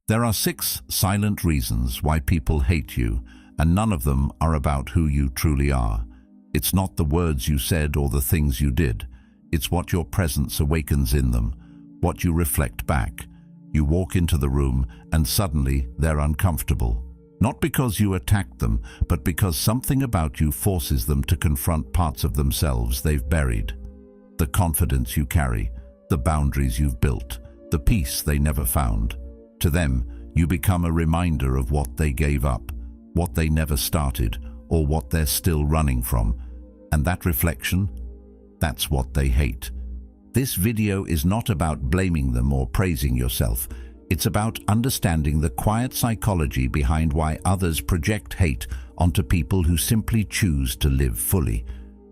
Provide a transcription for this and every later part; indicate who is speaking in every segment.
Speaker 1: There are 6 silent reasons why people hate you, and none of them are about who you truly are. It's not the words you said or the things you did. It's what your presence awakens in them, what you reflect back. You walk into the room and suddenly they're uncomfortable. Not because you attacked them, but because something about you forces them to confront parts of themselves they've buried. The confidence you carry, the boundaries you've built, the peace they never found. To them, you become a reminder of what they gave up, what they never started, or what they're still running from. And that reflection, that's what they hate. This video is not about blaming them or praising yourself. It's about understanding the quiet psychology behind why others project hate onto people who simply choose to live fully.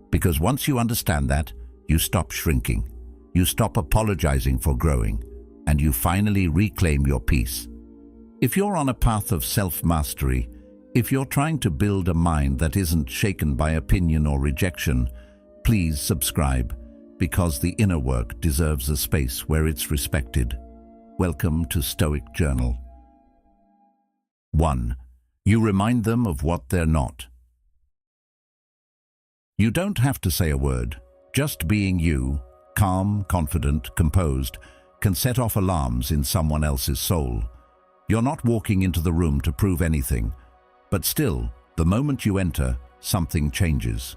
Speaker 1: Because once you understand that, you stop shrinking, you stop apologizing for growing, and you finally reclaim your peace. If you're on a path of self-mastery, if you're trying to build a mind that isn't shaken by opinion or rejection, please subscribe, because the inner work deserves a space where it's respected. Welcome to Stoic Journal. 1. You remind them of what they're not. You don't have to say a word. Just being you, calm, confident, composed, can set off alarms in someone else's soul. You're not walking into the room to prove anything, but still, the moment you enter, something changes.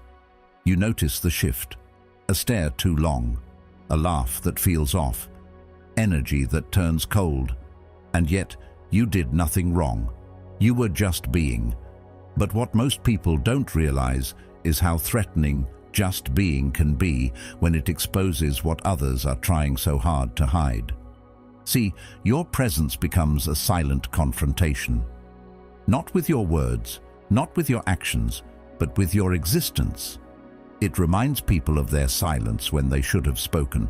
Speaker 1: You notice the shift, a stare too long, a laugh that feels off, energy that turns cold, and yet you did nothing wrong. You were just being. But what most people don't realize is how threatening just being can be when it exposes what others are trying so hard to hide. See, your presence becomes a silent confrontation. Not with your words, not with your actions, but with your existence. It reminds people of their silence when they should have spoken,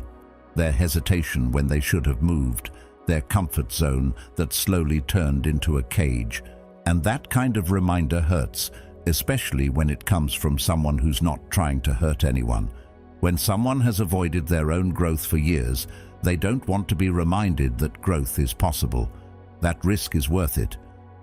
Speaker 1: their hesitation when they should have moved, their comfort zone that slowly turned into a cage. And that kind of reminder hurts, especially when it comes from someone who's not trying to hurt anyone. When someone has avoided their own growth for years, they don't want to be reminded that growth is possible, that risk is worth it,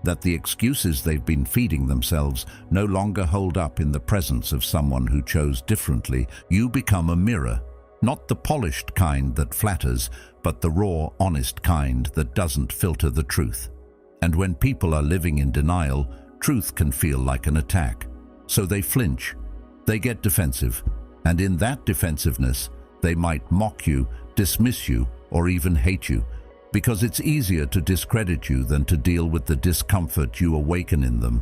Speaker 1: that the excuses they've been feeding themselves no longer hold up in the presence of someone who chose differently. You become a mirror, not the polished kind that flatters, but the raw, honest kind that doesn't filter the truth. And when people are living in denial, truth can feel like an attack. So they flinch, they get defensive, and in that defensiveness, they might mock you, dismiss you, or even hate you, because it's easier to discredit you than to deal with the discomfort you awaken in them.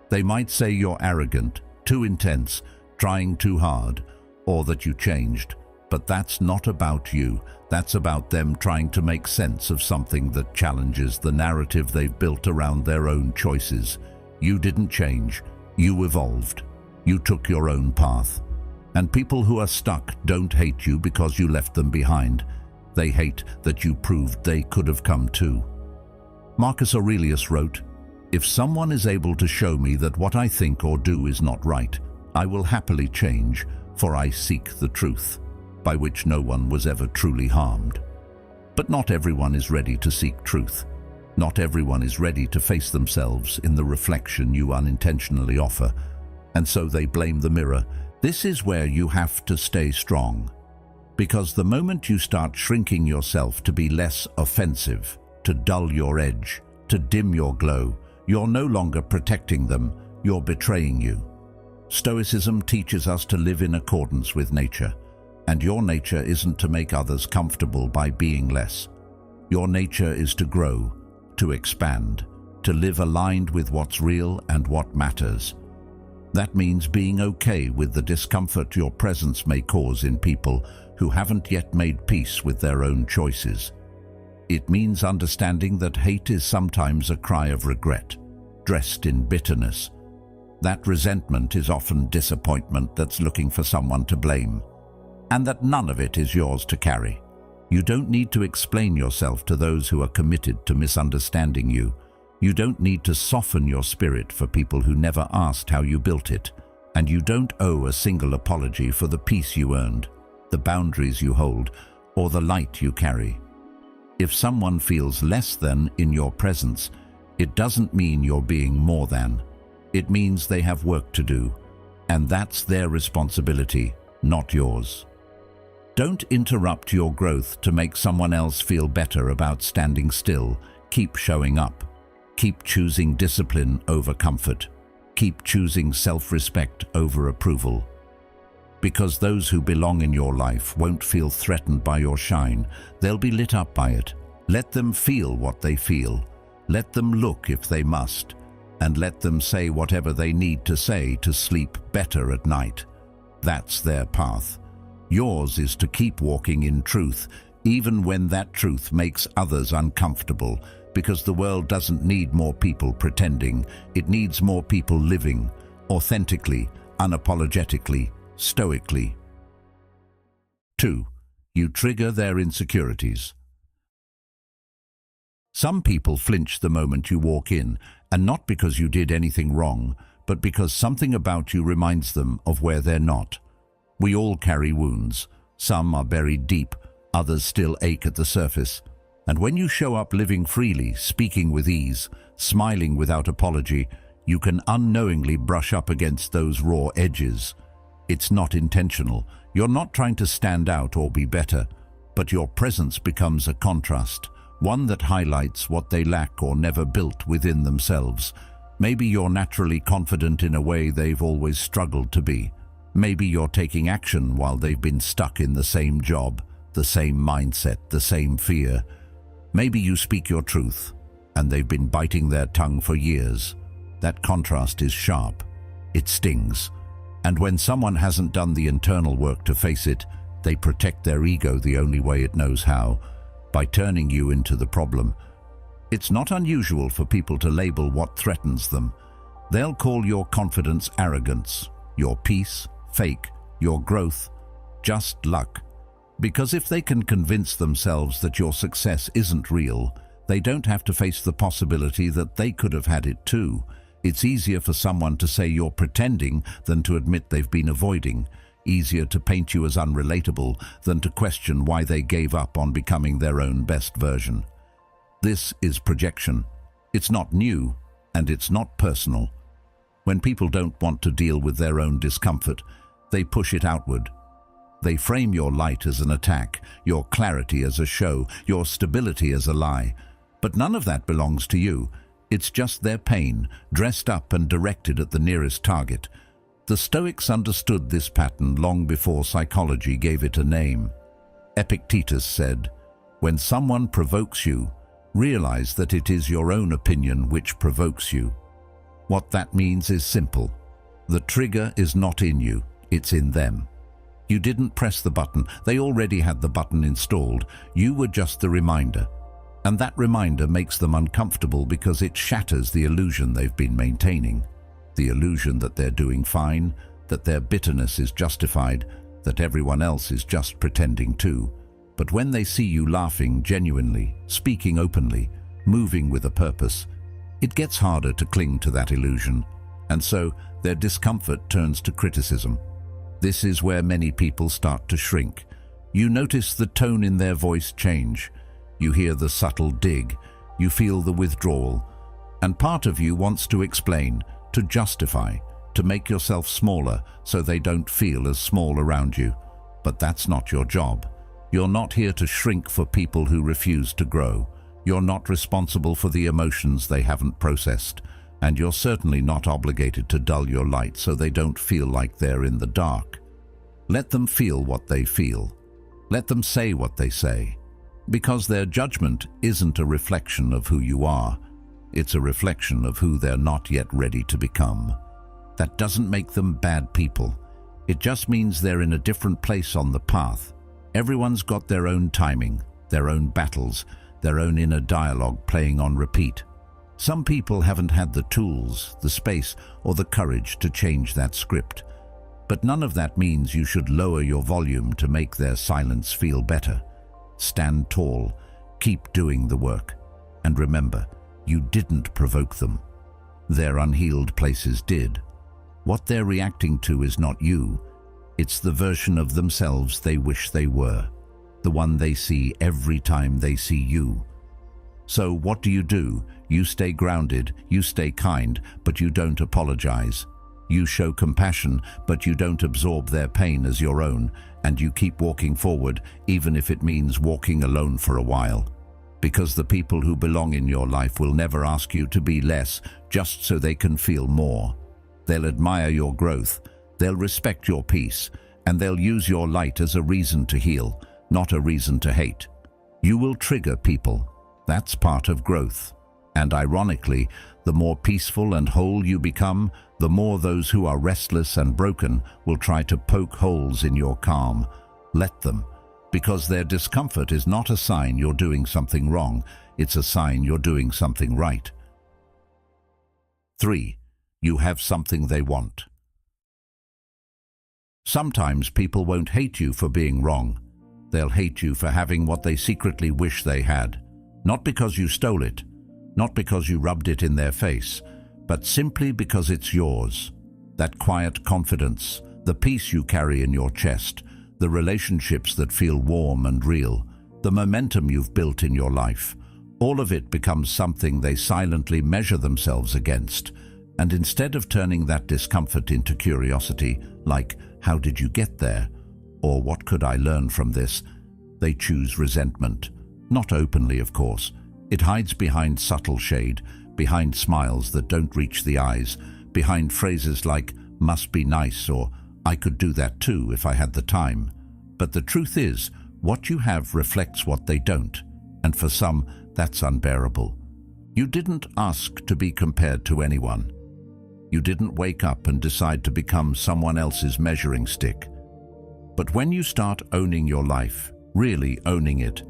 Speaker 1: They might say you're arrogant, too intense, trying too hard, or that you changed. But that's not about you. That's about them trying to make sense of something that challenges the narrative they've built around their own choices. You didn't change. You evolved. You took your own path. And people who are stuck don't hate you because you left them behind. They hate that you proved they could have come too. Marcus Aurelius wrote, "If someone is able to show me that what I think or do is not right, I will happily change, for I seek the truth," by which no one was ever truly harmed. But not everyone is ready to seek truth. Not everyone is ready to face themselves in the reflection you unintentionally offer, and so they blame the mirror. This is where you have to stay strong. Because the moment you start shrinking yourself to be less offensive, to dull your edge, to dim your glow, you're no longer protecting them, you're betraying you. Stoicism teaches us to live in accordance with nature, and your nature isn't to make others comfortable by being less. Your nature is to grow, to expand, to live aligned with what's real and what matters. That means being okay with the discomfort your presence may cause in people who haven't yet made peace with their own choices. It means understanding that hate is sometimes a cry of regret, dressed in bitterness. That resentment is often disappointment that's looking for someone to blame, and that none of it is yours to carry. You don't need to explain yourself to those who are committed to misunderstanding you. You don't need to soften your spirit for people who never asked how you built it, and you don't owe a single apology for the peace you earned, the boundaries you hold, or the light you carry. If someone feels less than in your presence, it doesn't mean you're being more than. It means they have work to do, and that's their responsibility, not yours. Don't interrupt your growth to make someone else feel better about standing still. Keep showing up. Keep choosing discipline over comfort. Keep choosing self-respect over approval. Because those who belong in your life won't feel threatened by your shine. They'll be lit up by it. Let them feel what they feel. Let them look if they must. And let them say whatever they need to say to sleep better at night. That's their path. Yours is to keep walking in truth, even when that truth makes others uncomfortable, because the world doesn't need more people pretending. It needs more people living, authentically, unapologetically, stoically. 2. You trigger their insecurities. Some people flinch the moment you walk in, and not because you did anything wrong, but because something about you reminds them of where they're not. We all carry wounds. Some are buried deep, others still ache at the surface. And when you show up living freely, speaking with ease, smiling without apology, you can unknowingly brush up against those raw edges. It's not intentional. You're not trying to stand out or be better, but your presence becomes a contrast, one that highlights what they lack or never built within themselves. Maybe you're naturally confident in a way they've always struggled to be. Maybe you're taking action while they've been stuck in the same job, the same mindset, the same fear. Maybe you speak your truth, and they've been biting their tongue for years. That contrast is sharp. It stings. And when someone hasn't done the internal work to face it, they protect their ego the only way it knows how, by turning you into the problem. It's not unusual for people to label what threatens them. They'll call your confidence arrogance, your peace fake, your growth just luck. Because if they can convince themselves that your success isn't real, they don't have to face the possibility that they could have had it too. It's easier for someone to say you're pretending than to admit they've been avoiding. Easier to paint you as unrelatable than to question why they gave up on becoming their own best version. This is projection. It's not new, and it's not personal. When people don't want to deal with their own discomfort, they push it outward. They frame your light as an attack, your clarity as a show, your stability as a lie. But none of that belongs to you. It's just their pain, dressed up and directed at the nearest target. The Stoics understood this pattern long before psychology gave it a name. Epictetus said, "When someone provokes you, realize that it is your own opinion which provokes you." What that means is simple. The trigger is not in you, it's in them. You didn't press the button, they already had the button installed. You were just the reminder. And that reminder makes them uncomfortable because it shatters the illusion they've been maintaining. The illusion that they're doing fine, that their bitterness is justified, that everyone else is just pretending too. But when they see you laughing genuinely, speaking openly, moving with a purpose, it gets harder to cling to that illusion. And so their discomfort turns to criticism. This is where many people start to shrink. You notice the tone in their voice change. You hear the subtle dig. You feel the withdrawal. And part of you wants to explain, to justify, to make yourself smaller so they don't feel as small around you. But that's not your job. You're not here to shrink for people who refuse to grow. You're not responsible for the emotions they haven't processed. And you're certainly not obligated to dull your light so they don't feel like they're in the dark. Let them feel what they feel. Let them say what they say. Because their judgment isn't a reflection of who you are. It's a reflection of who they're not yet ready to become. That doesn't make them bad people. It just means they're in a different place on the path. Everyone's got their own timing, their own battles, their own inner dialogue playing on repeat. Some people haven't had the tools, the space, or the courage to change that script. But none of that means you should lower your volume to make their silence feel better. Stand tall, keep doing the work, and remember, you didn't provoke them. Their unhealed places did. What they're reacting to is not you, it's the version of themselves they wish they were. the one they see every time they see you. So what do? You stay grounded, you stay kind, but you don't apologize. You show compassion, but you don't absorb their pain as your own, and you keep walking forward, even if it means walking alone for a while. Because the people who belong in your life will never ask you to be less just so they can feel more. They'll admire your growth, they'll respect your peace, and they'll use your light as a reason to heal, not a reason to hate. You will trigger people. That's part of growth. And ironically, the more peaceful and whole you become, the more those who are restless and broken will try to poke holes in your calm. Let them, because their discomfort is not a sign you're doing something wrong, it's a sign you're doing something right. 3. You have something they want. Sometimes people won't hate you for being wrong. They'll hate you for having what they secretly wish they had. Not because you stole it, not because you rubbed it in their face, but simply because it's yours. That quiet confidence, the peace you carry in your chest, the relationships that feel warm and real, the momentum you've built in your life, all of it becomes something they silently measure themselves against. And instead of turning that discomfort into curiosity, like, how did you get there? Or what could I learn from this? They choose resentment. Not openly, of course. It hides behind subtle shade, behind smiles that don't reach the eyes, behind phrases like, must be nice, or I could do that too if I had the time. But the truth is, what you have reflects what they don't, and for some, that's unbearable. You didn't ask to be compared to anyone. You didn't wake up and decide to become someone else's measuring stick. But when you start owning your life, really owning it,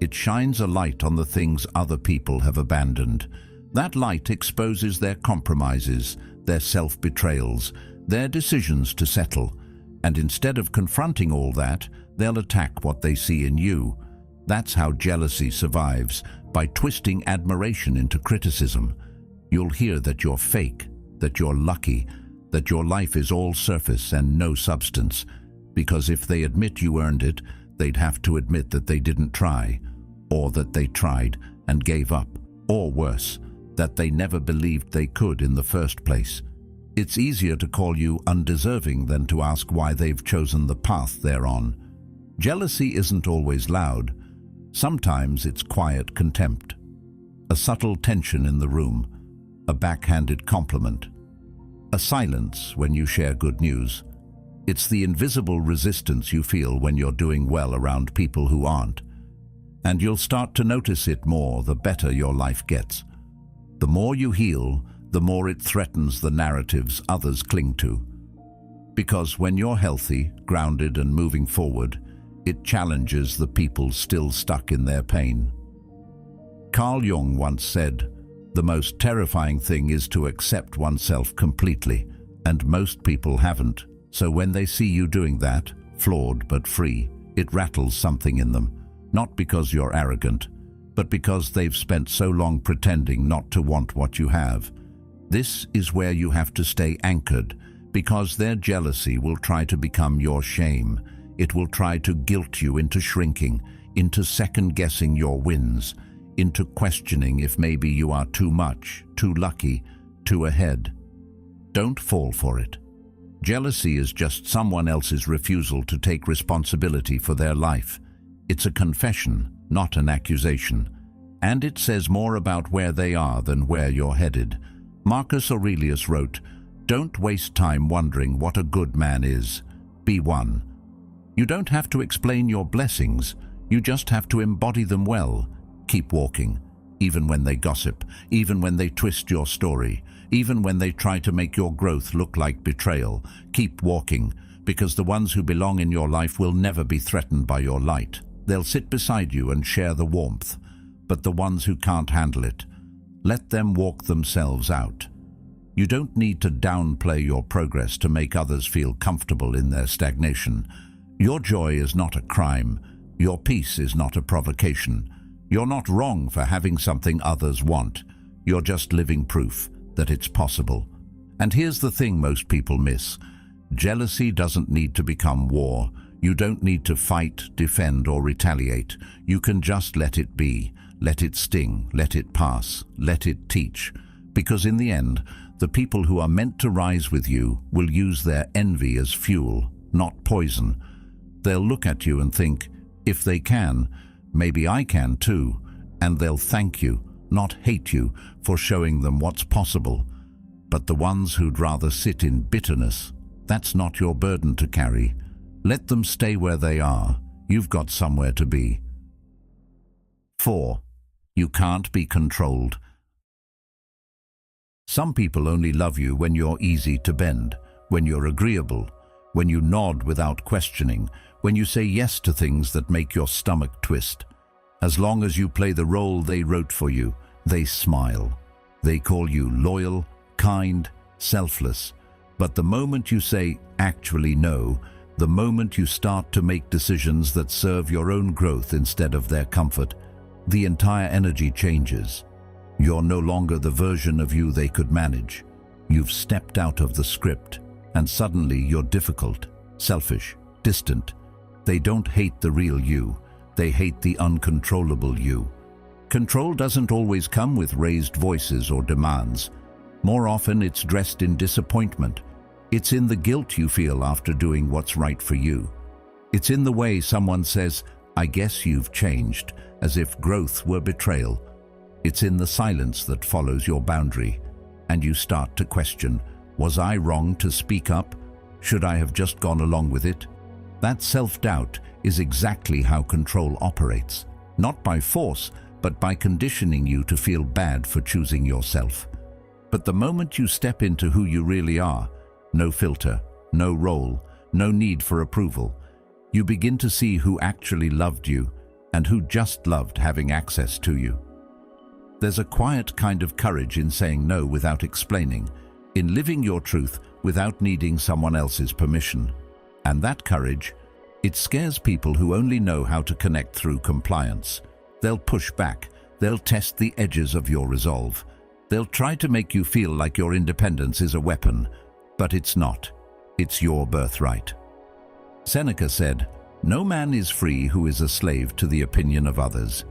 Speaker 1: it shines a light on the things other people have abandoned. That light exposes their compromises, their self-betrayals, their decisions to settle. And instead of confronting all that, they'll attack what they see in you. That's how jealousy survives, by twisting admiration into criticism. You'll hear that you're fake, that you're lucky, that your life is all surface and no substance. Because if they admit you earned it, they'd have to admit that they didn't try, or that they tried and gave up, or worse, that they never believed they could in the first place. It's easier to call you undeserving than to ask why they've chosen the path they're on. Jealousy isn't always loud. Sometimes it's quiet contempt, a subtle tension in the room, a backhanded compliment, a silence when you share good news. It's the invisible resistance you feel when you're doing well around people who aren't. And you'll start to notice it more the better your life gets. The more you heal, the more it threatens the narratives others cling to. Because when you're healthy, grounded and moving forward, it challenges the people still stuck in their pain. Carl Jung once said, "The most terrifying thing is to accept oneself completely," and most people haven't. So when they see you doing that, flawed but free, it rattles something in them. Not because you're arrogant, but because they've spent so long pretending not to want what you have. This is where you have to stay anchored, because their jealousy will try to become your shame. It will try to guilt you into shrinking, into second-guessing your wins, into questioning if maybe you are too much, too lucky, too ahead. Don't fall for it. Jealousy is just someone else's refusal to take responsibility for their life. It's a confession, not an accusation. And it says more about where they are than where you're headed. Marcus Aurelius wrote, "Don't waste time wondering what a good man is. Be one." You don't have to explain your blessings. You just have to embody them well. Keep walking, even when they gossip, even when they twist your story, even when they try to make your growth look like betrayal. Keep walking, because the ones who belong in your life will never be threatened by your light. They'll sit beside you and share the warmth. But the ones who can't handle it, let them walk themselves out. You don't need to downplay your progress to make others feel comfortable in their stagnation. Your joy is not a crime. Your peace is not a provocation. You're not wrong for having something others want. You're just living proof that it's possible. And here's the thing most people miss. Jealousy doesn't need to become war. You don't need to fight, defend, or retaliate. You can just let it be. Let it sting, let it pass, let it teach. Because in the end, the people who are meant to rise with you will use their envy as fuel, not poison. They'll look at you and think, if they can, maybe I can too. And they'll thank you, not hate you, for showing them what's possible. But the ones who'd rather sit in bitterness, that's not your burden to carry. Let them stay where they are. You've got somewhere to be. 4. You can't be controlled. Some people only love you when you're easy to bend, when you're agreeable, when you nod without questioning, when you say yes to things that make your stomach twist. As long as you play the role they wrote for you, they smile. They call you loyal, kind, selfless. But the moment you say, actually no, the moment you start to make decisions that serve your own growth instead of their comfort, the entire energy changes. You're no longer the version of you they could manage. You've stepped out of the script, and suddenly you're difficult, selfish, distant. They don't hate the real you. They hate the uncontrollable you. Control doesn't always come with raised voices or demands. More often it's dressed in disappointment. It's in the guilt you feel after doing what's right for you. It's in the way someone says, I guess you've changed, as if growth were betrayal. It's in the silence that follows your boundary, and you start to question, was I wrong to speak up? Should I have just gone along with it? That self-doubt is exactly how control operates, not by force, but by conditioning you to feel bad for choosing yourself. But the moment you step into who you really are, no filter, no role, no need for approval, you begin to see who actually loved you and who just loved having access to you. There's a quiet kind of courage in saying no without explaining, in living your truth without needing someone else's permission. And that courage, it scares people who only know how to connect through compliance. They'll push back, they'll test the edges of your resolve. They'll try to make you feel like your independence is a weapon, but it's not. It's your birthright. Seneca said, "No man is free who is a slave to the opinion of others."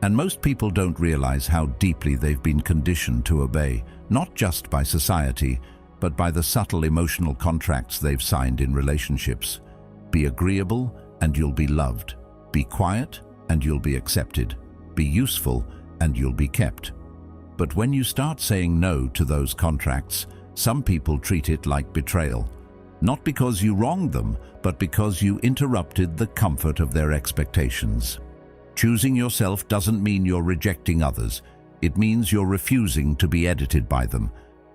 Speaker 1: And most people don't realize how deeply they've been conditioned to obey, not just by society, but by the subtle emotional contracts they've signed in relationships. Be agreeable and you'll be loved. Be quiet and you'll be accepted. Be useful and you'll be kept. But when you start saying no to those contracts, some people treat it like betrayal. Not because you wronged them, but because you interrupted the comfort of their expectations. Choosing yourself doesn't mean you're rejecting others. It means you're refusing to be edited by them.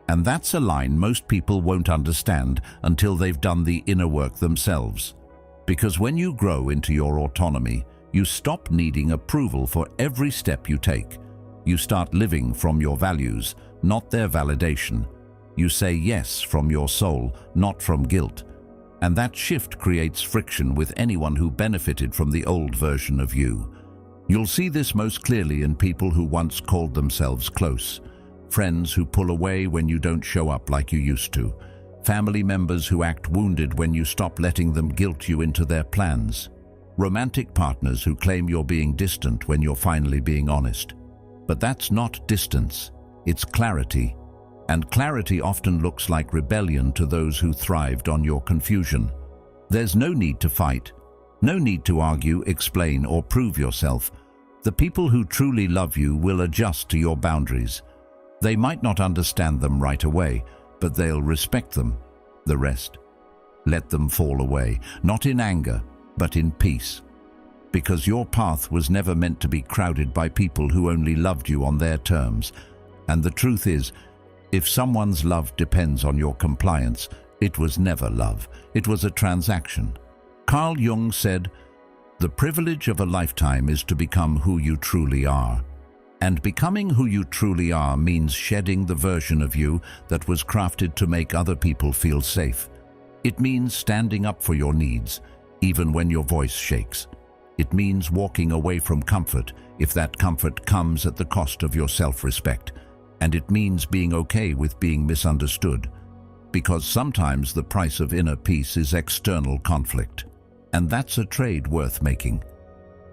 Speaker 1: And that's a line most people won't understand until they've done the inner work themselves. Because when you grow into your autonomy, you stop needing approval for every step you take. You start living from your values, not their validation. You say yes from your soul, not from guilt. And that shift creates friction with anyone who benefited from the old version of you. You'll see this most clearly in people who once called themselves close. Friends who pull away when you don't show up like you used to. Family members who act wounded when you stop letting them guilt you into their plans. Romantic partners who claim you're being distant when you're finally being honest. But that's not distance, it's clarity. And clarity often looks like rebellion to those who thrived on your confusion. There's no need to fight, no need to argue, explain, or prove yourself. The people who truly love you will adjust to your boundaries. They might not understand them right away, but they'll respect them. The rest, let them fall away, not in anger, but in peace. Because your path was never meant to be crowded by people who only loved you on their terms. And the truth is, if someone's love depends on your compliance, it was never love, it was a transaction. Carl Jung said, "The privilege of a lifetime is to become who you truly are." And becoming who you truly are means shedding the version of you that was crafted to make other people feel safe. It means standing up for your needs, even when your voice shakes. It means walking away from comfort, if that comfort comes at the cost of your self-respect. And it means being okay with being misunderstood, because sometimes the price of inner peace is external conflict. And that's a trade worth making.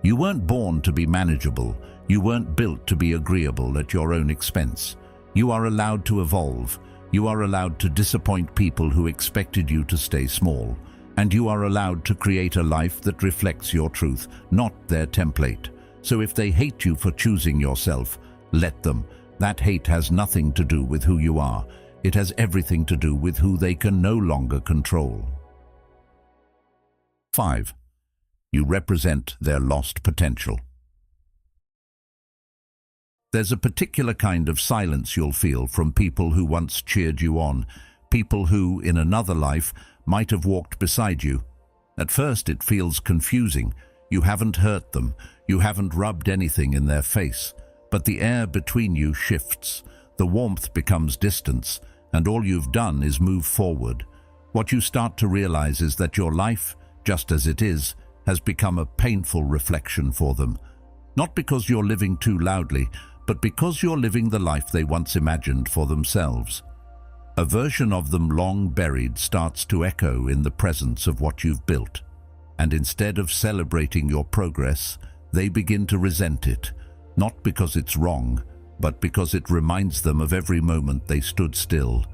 Speaker 1: You weren't born to be manageable. You weren't built to be agreeable at your own expense. You are allowed to evolve. You are allowed to disappoint people who expected you to stay small. And you are allowed to create a life that reflects your truth, not their template. So if they hate you for choosing yourself, let them. That hate has nothing to do with who you are. It has everything to do with who they can no longer control. 5. You represent their lost potential. There's a particular kind of silence you'll feel from people who once cheered you on, people who, in another life, might have walked beside you. At first it feels confusing. You haven't hurt them, you haven't rubbed anything in their face, but the air between you shifts, the warmth becomes distance, and all you've done is move forward. What you start to realize is that your life, just as it is, has become a painful reflection for them. Not because you're living too loudly, but because you're living the life they once imagined for themselves. A version of them long buried starts to echo in the presence of what you've built. And instead of celebrating your progress, they begin to resent it, not because it's wrong, but because it reminds them of every moment they stood still.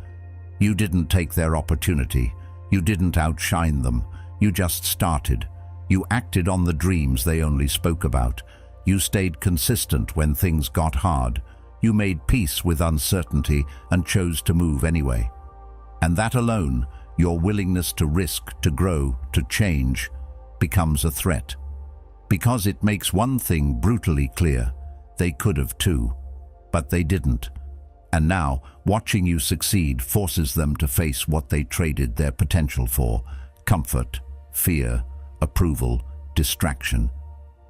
Speaker 1: You didn't take their opportunity. You didn't outshine them. You just started. You acted on the dreams they only spoke about. You stayed consistent when things got hard. You made peace with uncertainty and chose to move anyway. And that alone, your willingness to risk, to grow, to change, becomes a threat. Because it makes one thing brutally clear: they could have too, but they didn't. And now, watching you succeed forces them to face what they traded their potential for: comfort, fear, approval, distraction.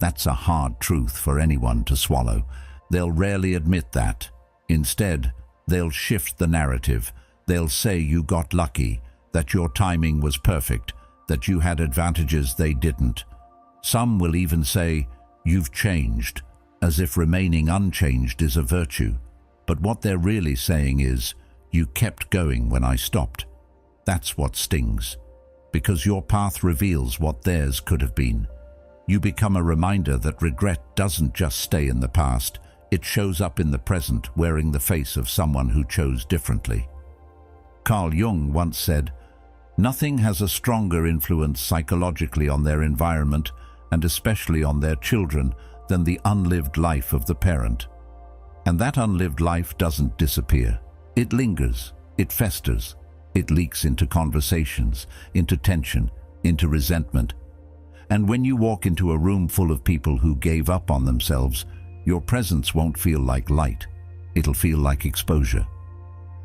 Speaker 1: That's a hard truth for anyone to swallow. They'll rarely admit that. Instead, they'll shift the narrative. They'll say you got lucky, that your timing was perfect, that you had advantages they didn't. Some will even say, you've changed, as if remaining unchanged is a virtue. But what they're really saying is, you kept going when I stopped. That's what stings, because your path reveals what theirs could have been. You become a reminder that regret doesn't just stay in the past. It shows up in the present, wearing the face of someone who chose differently. Carl Jung once said, "Nothing has a stronger influence psychologically on their environment, and especially on their children, than the unlived life of the parent." And that unlived life doesn't disappear. It lingers, it festers, it leaks into conversations, into tension, into resentment. And when you walk into a room full of people who gave up on themselves, your presence won't feel like light. It'll feel like exposure.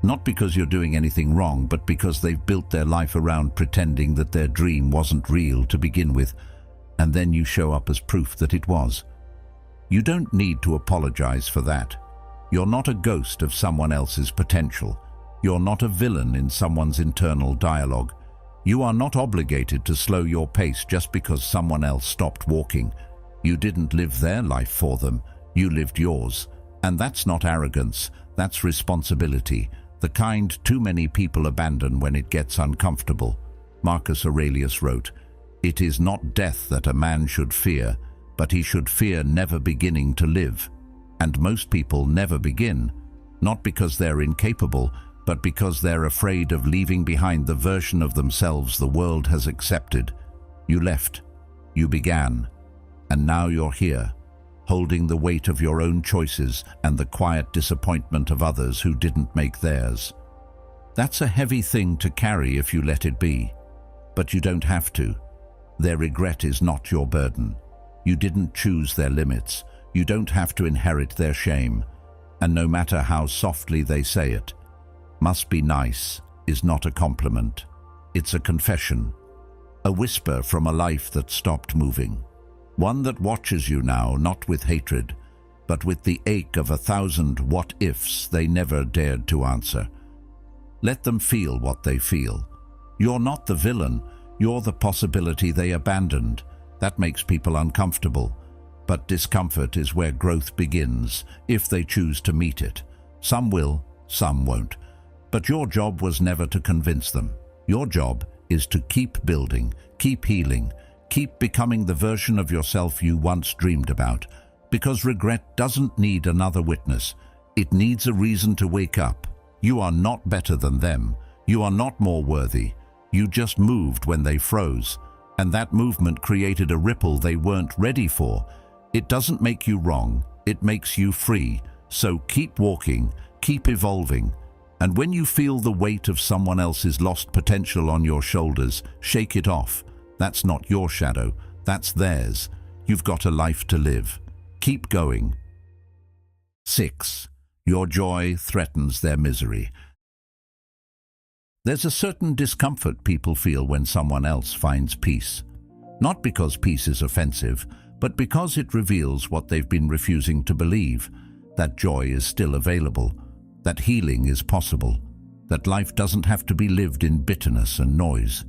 Speaker 1: Not because you're doing anything wrong, but because they've built their life around pretending that their dream wasn't real to begin with, and then you show up as proof that it was. You don't need to apologize for that. You're not a ghost of someone else's potential. You're not a villain in someone's internal dialogue. You are not obligated to slow your pace just because someone else stopped walking. You didn't live their life for them. You lived yours. And that's not arrogance. That's responsibility. The kind too many people abandon when it gets uncomfortable. Marcus Aurelius wrote, "It is not death that a man should fear, but he should fear never beginning to live." And most people never begin, not because they're incapable, but because they're afraid of leaving behind the version of themselves the world has accepted. You left, you began, and now you're here, holding the weight of your own choices and the quiet disappointment of others who didn't make theirs. That's a heavy thing to carry if you let it be, but you don't have to. Their regret is not your burden. You didn't choose their limits. You don't have to inherit their shame. And no matter how softly they say it, "Must be nice" is not a compliment. It's a confession, a whisper from a life that stopped moving. One that watches you now, not with hatred, but with the ache of 1,000 what-ifs they never dared to answer. Let them feel what they feel. You're not the villain, you're the possibility they abandoned. That makes people uncomfortable. But discomfort is where growth begins, if they choose to meet it. Some will, some won't. But your job was never to convince them. Your job is to keep building, keep healing, Keep becoming the version of yourself you once dreamed about, because regret doesn't need another witness. It needs a reason to wake up. You are not better than them. You are not more worthy. You just moved when they froze, and that movement created a ripple they weren't ready for. It doesn't make you wrong, it makes you free. So keep walking, keep evolving. And when you feel the weight of someone else's lost potential on your shoulders, shake it off. That's not your shadow, that's theirs. You've got a life to live. Keep going. 6. Your joy threatens their misery. There's a certain discomfort people feel when someone else finds peace. Not because peace is offensive, but because it reveals what they've been refusing to believe, that joy is still available, that healing is possible, that life doesn't have to be lived in bitterness and noise.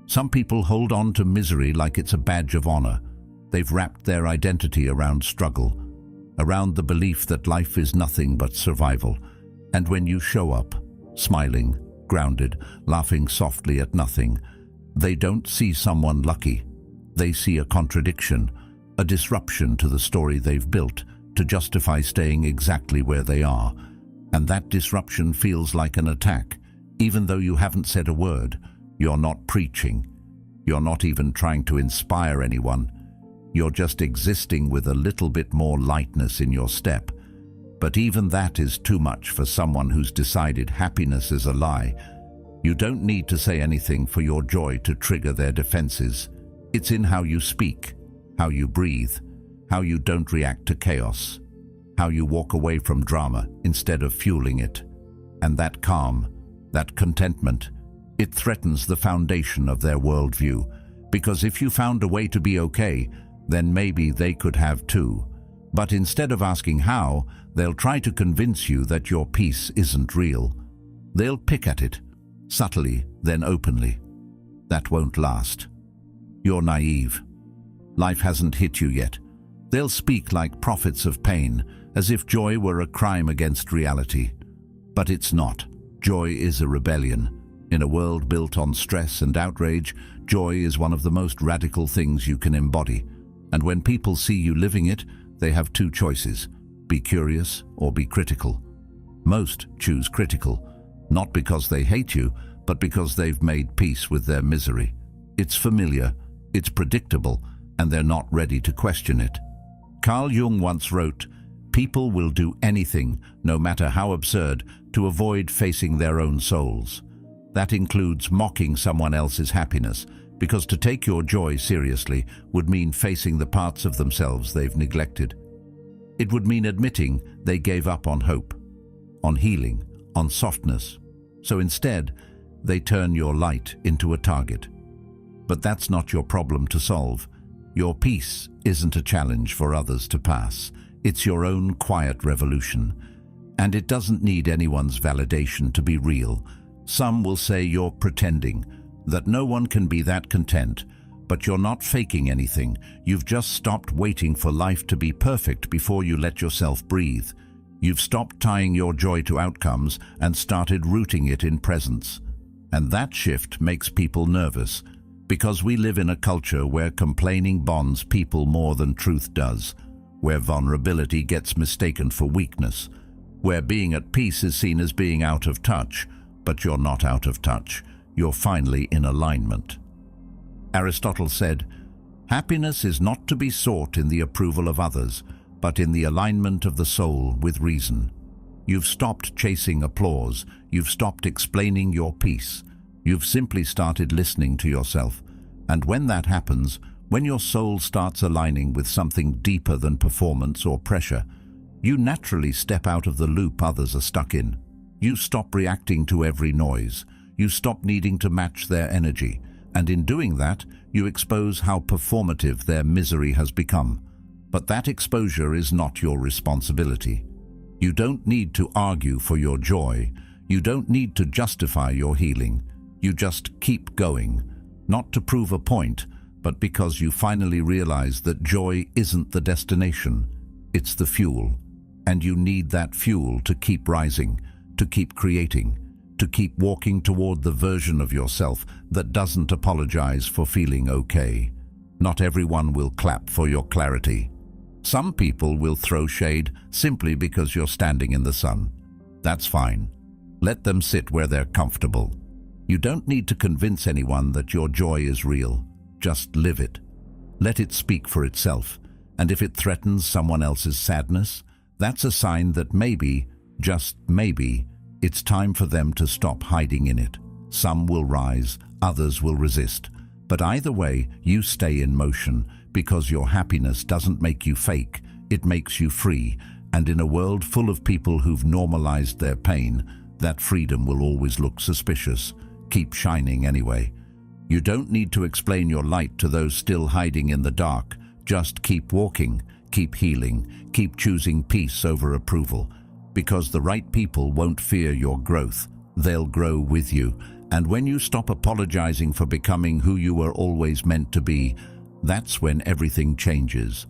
Speaker 1: Some people hold on to misery like it's a badge of honor. They've wrapped their identity around struggle, around the belief that life is nothing but survival. And when you show up, smiling, grounded, laughing softly at nothing, they don't see someone lucky. They see a contradiction, a disruption to the story they've built to justify staying exactly where they are. And that disruption feels like an attack, even though you haven't said a word. You're not preaching. You're not even trying to inspire anyone. You're just existing with a little bit more lightness in your step. But even that is too much for someone who's decided happiness is a lie. You don't need to say anything for your joy to trigger their defenses. It's in how you speak, how you breathe, how you don't react to chaos, how you walk away from drama instead of fueling it. And that calm, that contentment, it threatens the foundation of their worldview, because if you found a way to be okay, then maybe they could have too. But instead of asking how, they'll try to convince you that your peace isn't real. They'll pick at it, subtly, then openly. That won't last. You're naive. Life hasn't hit you yet. They'll speak like prophets of pain, as if joy were a crime against reality. But it's not. Joy is a rebellion. In a world built on stress and outrage, joy is one of the most radical things you can embody. And when people see you living it, they have two choices: be curious or be critical. Most choose critical, not because they hate you, but because they've made peace with their misery. It's familiar, it's predictable, and they're not ready to question it. Carl Jung once wrote, "People will do anything, no matter how absurd, to avoid facing their own souls." That includes mocking someone else's happiness, because to take your joy seriously would mean facing the parts of themselves they've neglected. It would mean admitting they gave up on hope, on healing, on softness. So instead, they turn your light into a target. But that's not your problem to solve. Your peace isn't a challenge for others to pass. It's your own quiet revolution. And it doesn't need anyone's validation to be real. Some will say you're pretending, that no one can be that content, but you're not faking anything. You've just stopped waiting for life to be perfect before you let yourself breathe. You've stopped tying your joy to outcomes and started rooting it in presence. And that shift makes people nervous, because we live in a culture where complaining bonds people more than truth does, where vulnerability gets mistaken for weakness, where being at peace is seen as being out of touch. But you're not out of touch. You're finally in alignment. Aristotle said, "Happiness is not to be sought in the approval of others, but in the alignment of the soul with reason." You've stopped chasing applause. You've stopped explaining your peace. You've simply started listening to yourself. And when that happens, when your soul starts aligning with something deeper than performance or pressure, you naturally step out of the loop others are stuck in. You stop reacting to every noise. You stop needing to match their energy. And in doing that, you expose how performative their misery has become. But that exposure is not your responsibility. You don't need to argue for your joy. You don't need to justify your healing. You just keep going, not to prove a point, but because you finally realize that joy isn't the destination, it's the fuel. And you need that fuel to keep rising, to keep creating, to keep walking toward the version of yourself that doesn't apologize for feeling okay. Not everyone will clap for your clarity. Some people will throw shade simply because you're standing in the sun. That's fine. Let them sit where they're comfortable. You don't need to convince anyone that your joy is real. Just live it. Let it speak for itself. And if it threatens someone else's sadness, that's a sign that maybe, just maybe, it's time for them to stop hiding in it. Some will rise, others will resist. But either way, you stay in motion because your happiness doesn't make you fake, it makes you free. And in a world full of people who've normalized their pain, that freedom will always look suspicious. Keep shining anyway. You don't need to explain your light to those still hiding in the dark. Just keep walking, keep healing, keep choosing peace over approval. Because the right people won't fear your growth. They'll grow with you. And when you stop apologizing for becoming who you were always meant to be, that's when everything changes.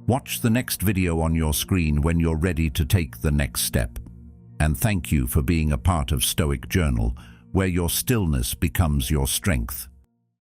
Speaker 1: Watch the next video on your screen when you're ready to take the next step. And thank you for being a part of Stoic Journal, where your stillness becomes your strength.